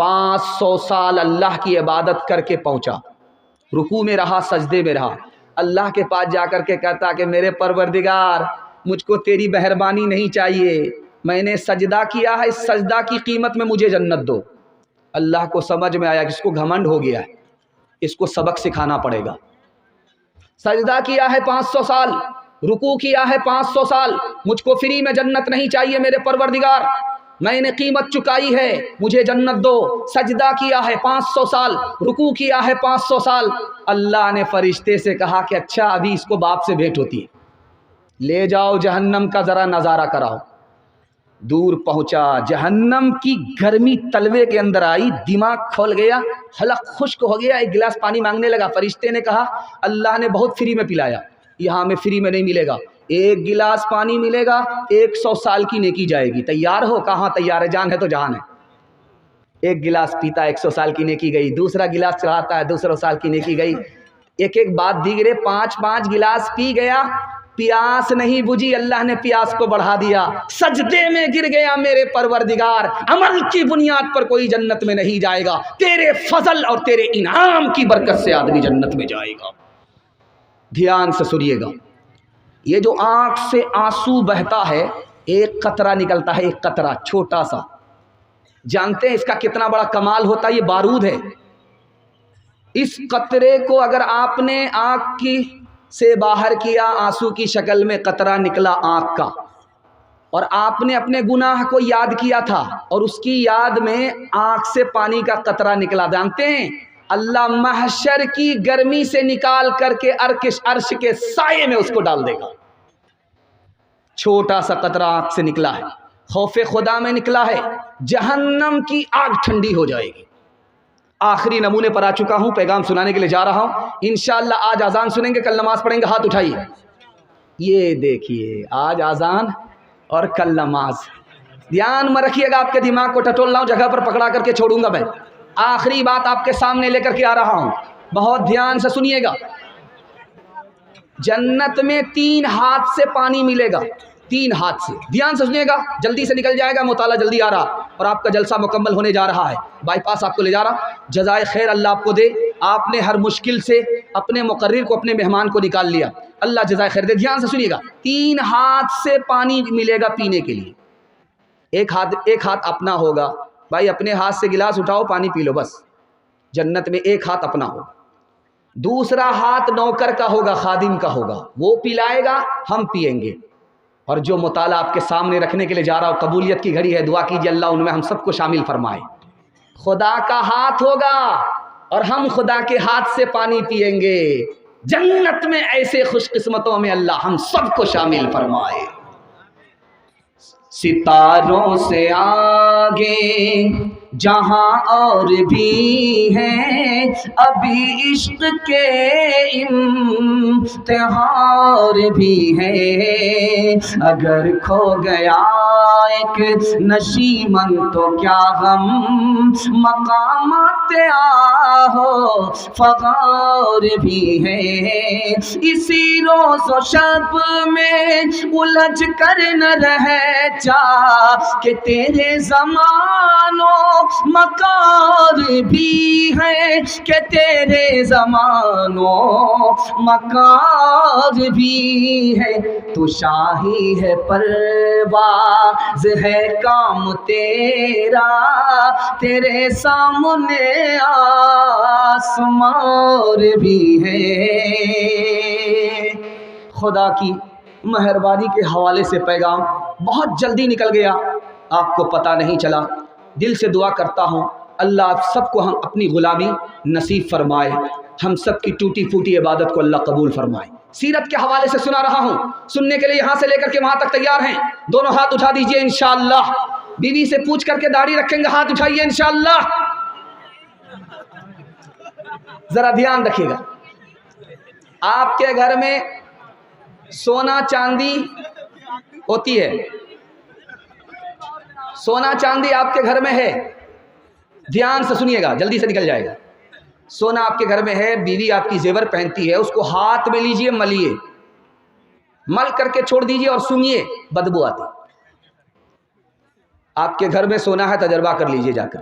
500 سال اللہ کی عبادت کر کے پہنچا، رکوع میں رہا، سجدے میں رہا، اللہ کے پاس جا کر کے کہتا کہ میرے پروردگار مجھ کو تیری مہربانی نہیں چاہیے، میں نے سجدہ کیا ہے، اس سجدہ کی قیمت میں مجھے جنت دو۔ اللہ کو سمجھ میں آیا کہ اس کو گھمنڈ ہو گیا ہے، اس کو سبق سکھانا پڑے گا۔ سجدہ کیا ہے 500 سال، رکوع کیا ہے 500 سال، مجھ کو فری میں جنت نہیں چاہیے میرے پروردگار، میں نے قیمت چکائی ہے، مجھے جنت دو۔ سجدہ کیا ہے 500 سال، رکوع کیا ہے 500 سال۔ اللہ نے فرشتے سے کہا کہ اچھا ابھی اس کو باپ سے بھیٹ ہوتی ہے، لے جاؤ جہنم کا ذرا نظارہ کراؤ۔ دور پہنچا، جہنم کی گرمی تلوے کے اندر آئی، دماغ کھول گیا، حلق خشک ہو گیا، ایک گلاس پانی مانگنے لگا۔ فرشتے نے کہا اللہ نے بہت فری میں پلایا، یہاں میں فری میں نہیں ملے گا، ایک گلاس پانی ملے گا 100 سال کی نیکی جائے گی، تیار ہو؟ کہاں تیار ہے، جان ہے تو جہان ہے۔ ایک گلاس پیتا 100 سال کی نیکی گئی، دوسرا گلاس چڑھاتا ہے 200 سال کی نیکی گئی، ایک ایک بات دیگرے 5 گلاس پی گیا، پیاس نہیں بجھی، اللہ نے پیاس کو بڑھا دیا، سجدے میں گر گیا، میرے پروردگار عمل کی بنیاد پر کوئی جنت میں نہیں جائے گا، تیرے فضل اور تیرے انعام کی برکت سے آدمی جنت میں جائے گا۔ دھیان سے سنیے گا، یہ جو آنکھ سے آنسو بہتا ہے، ایک قطرہ نکلتا ہے، ایک قطرہ چھوٹا سا، جانتے ہیں اس کا کتنا بڑا کمال ہوتا ہے؟ یہ بارود ہے۔ اس قطرے کو اگر آپ نے آنکھ کی سے باہر کیا، آنسو کی شکل میں قطرہ نکلا آنکھ کا، اور آپ نے اپنے گناہ کو یاد کیا تھا اور اس کی یاد میں آنکھ سے پانی کا قطرہ نکلا، جانتے ہیں اللہ محشر کی گرمی سے نکال کر کے عرش کے سائے میں اس کو ڈال دے گا۔ چھوٹا سا قطرہ آنکھ سے نکلا ہے، خوف خدا میں نکلا ہے، جہنم کی آگ ٹھنڈی ہو جائے گی۔ آخری نمونے پر آ چکا ہوں، پیغام سنانے کے لیے جا رہا ہوں، انشاءاللہ آج اذان سنیں گے، کل نماز پڑھیں گے، ہاتھ اٹھائیے۔ یہ دیکھیے آج اذان اور کل نماز، دھیان میں رکھیے گا، آپ کے دماغ کو ٹٹول رہا ہوں، جگہ پر پکڑا کر کے چھوڑوں گا میں۔ آخری بات آپ کے سامنے لے کر کے آ رہا ہوں، بہت دھیان سے سنیے گا۔ جنت میں 3 ہاتھ سے پانی ملے گا، 3 ہاتھ سے، دھیان سے سنیے گا، جلدی سے نکل جائے گا، مطالعہ جلدی آ رہا اور آپ کا جلسہ مکمل ہونے جا رہا ہے، بائی پاس آپ کو لے جا رہا، جزائے خیر اللہ آپ کو دے، آپ نے ہر مشکل سے اپنے مقرر کو، اپنے مہمان کو نکال لیا، اللہ جزائے خیر دے۔ دھیان سے سنیے گا، 3 ہاتھ سے پانی ملے گا پینے کے لیے، ایک ہاتھ اپنا ہوگا، بھائی اپنے ہاتھ سے گلاس اٹھاؤ پانی پی لو، بس جنت میں ایک ہاتھ اپنا ہوگا، دوسرا ہاتھ نوکر کا ہوگا، خادم کا ہوگا، وہ پلائے گا، ہم پیئیں گے۔ اور جو مطالعہ آپ کے سامنے رکھنے کے لیے جا رہا ہوں، قبولیت کی گھڑی ہے، دعا کیجیے اللہ ان میں ہم سب کو شامل فرمائے۔ خدا کا ہاتھ ہوگا اور ہم خدا کے ہاتھ سے پانی پیئیں گے، جنت میں ایسے خوش قسمتوں میں اللہ ہم سب کو شامل فرمائے۔ ستاروں سے آگے جہاں اور بھی ہیں، ابھی عشق کے امتحان بھی ہیں، اگر کھو گیا ایک نشیمن تو کیا غم، مقامات آہو فغار بھی ہیں، اسی روز و شب میں الجھ کر نہ رہ جا کہ تیرے زمانوں مکار بھی ہے، کہ تیرے زمانوں مکار بھی ہے، تو شاہی ہے پرواز ہے کام تیرا، تیرے سامنے آسمان بھی ہے۔ خدا کی مہربانی کے حوالے سے پیغام بہت جلدی نکل گیا، آپ کو پتہ نہیں چلا۔ دل سے دعا کرتا ہوں اللہ آپ سب کو ہم اپنی غلامی نصیب فرمائے، ہم سب کی ٹوٹی پھوٹی عبادت کو اللہ قبول فرمائے۔ سیرت کے حوالے سے سنا رہا ہوں، سننے کے لیے یہاں سے لے کر کے وہاں تک تیار ہیں؟ دونوں ہاتھ اٹھا دیجئے انشاءاللہ۔ بیوی سے پوچھ کر کے داڑھی رکھیں گے، ہاتھ اٹھائیے انشاءاللہ۔ ذرا دھیان رکھیے گا، آپ کے گھر میں سونا چاندی ہوتی ہے، سونا چاندی آپ کے گھر میں ہے، دھیان سے سنیے گا، جلدی سے نکل جائے گا۔ سونا آپ کے گھر میں ہے، بیوی آپ کی زیور پہنتی ہے، اس کو ہاتھ میں لیجئے، ملیے، مل کر کے چھوڑ دیجئے اور سنیے، بدبو آتی۔ آپ کے گھر میں سونا ہے، تجربہ کر لیجئے جا کر،